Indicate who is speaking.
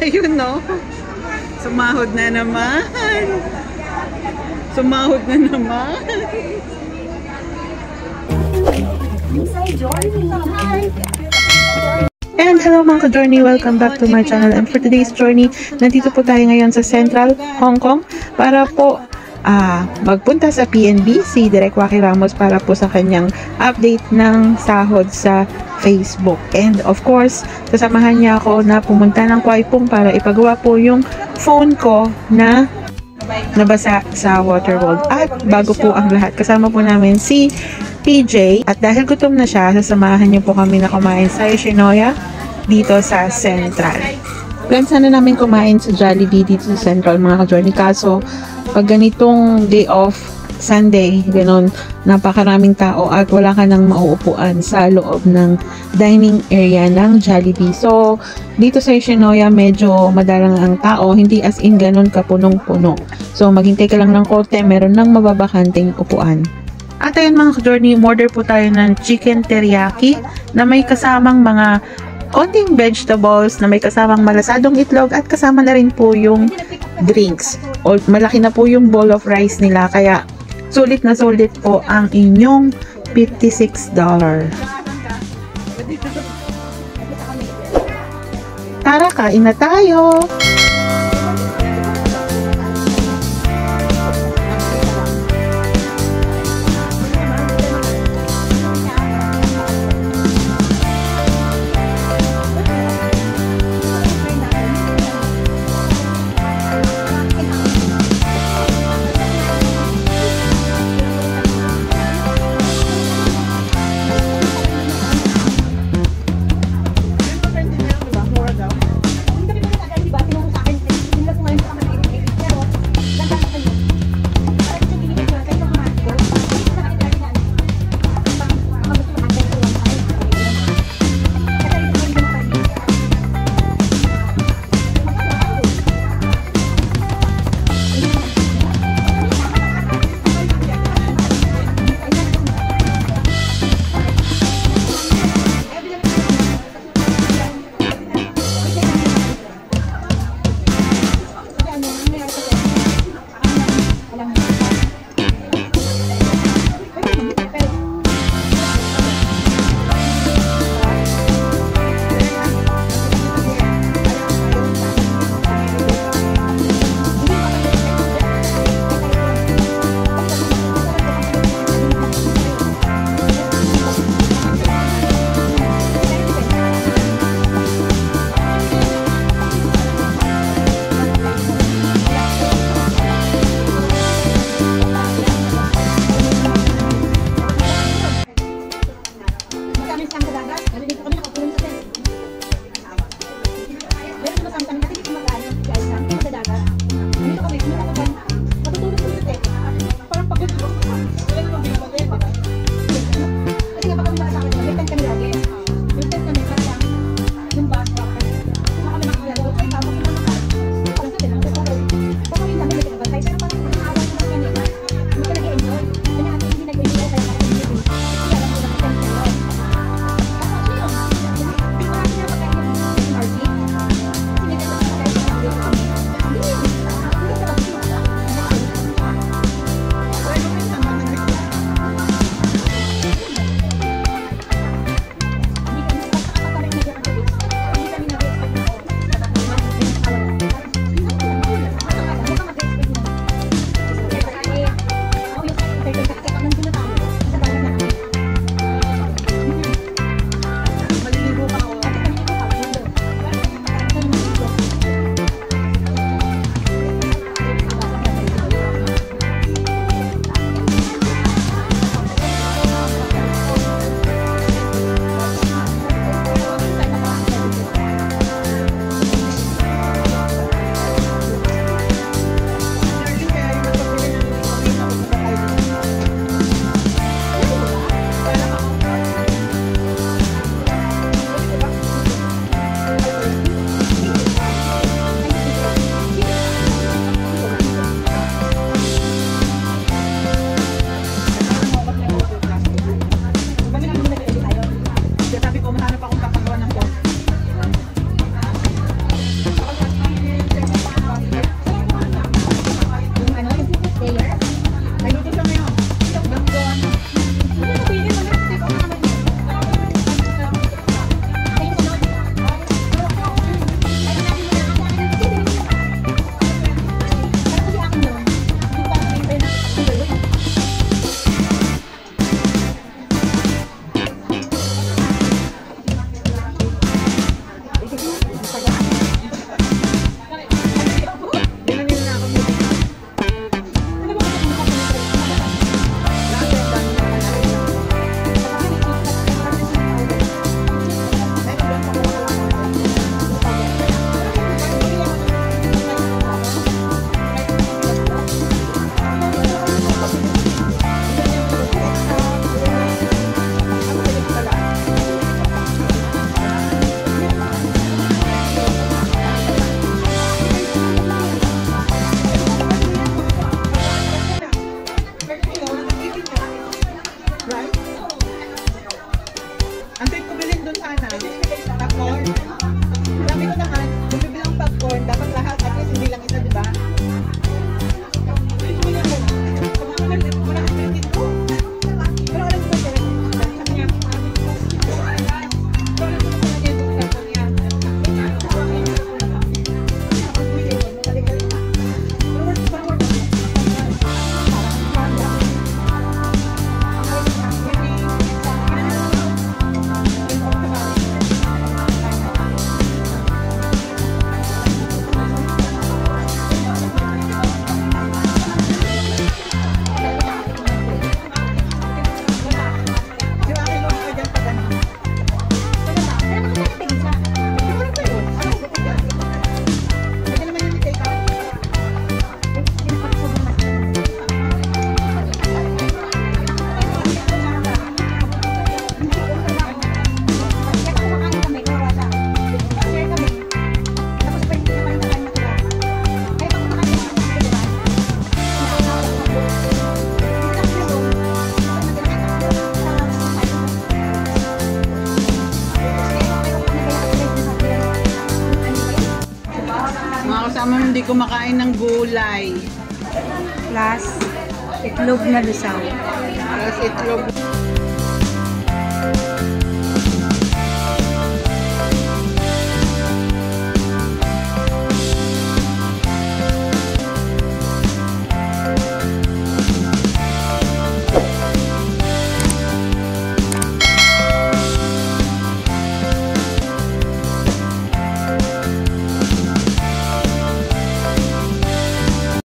Speaker 1: Ayun, no? Sumahod na naman. Sumahod na naman. And hello mga ka-journey, welcome back to my channel. And for today's journey, nandito po tayo ngayon sa Central Hong Kong para po magpunta sa PNB si Direk Waki Ramos para po sa kanyang update ng sahod sa Facebook. And of course, sasamahan niya ako na pumunta ng Kwai Pung para ipagawa po yung phone ko na nabasa sa Waterworld. At bago po ang lahat, kasama po namin si PJ. At dahil gutom na siya, sasamahan niyo po kami na kumain sa Yoshinoya dito sa Central. Plan sana namin kumain sa Jollibee dito sa Central mga ka-journey. Kaso, pag ganitong day off, Sunday, ganun, napakaraming tao at wala ka nang mauupuan sa loob ng dining area ng Jollibee. So, dito sa Yoshinoya, medyo madalang ang tao, hindi as in ganun kapunong-puno. So, maghintay ka lang ng konti, meron ng mababakanting upuan. At ayun mga ka-journey, order po tayo ng chicken teriyaki na may kasamang mga konting vegetables, na may kasamang malasadong itlog at kasama na rin po yung drinks. O, malaki na po yung bowl of rice nila, kaya sulit na sulit po ang inyong $56. Tara, kain na tayo!
Speaker 2: sana? Popcorn? Sabi ko naman, kung bibilang popcorn, dapat lahat, at least hindi lang isa, di ba?
Speaker 3: Mga kasama hindi kumakain ng gulay.
Speaker 4: Plus, itlog na lusaw.
Speaker 3: Plus itlog.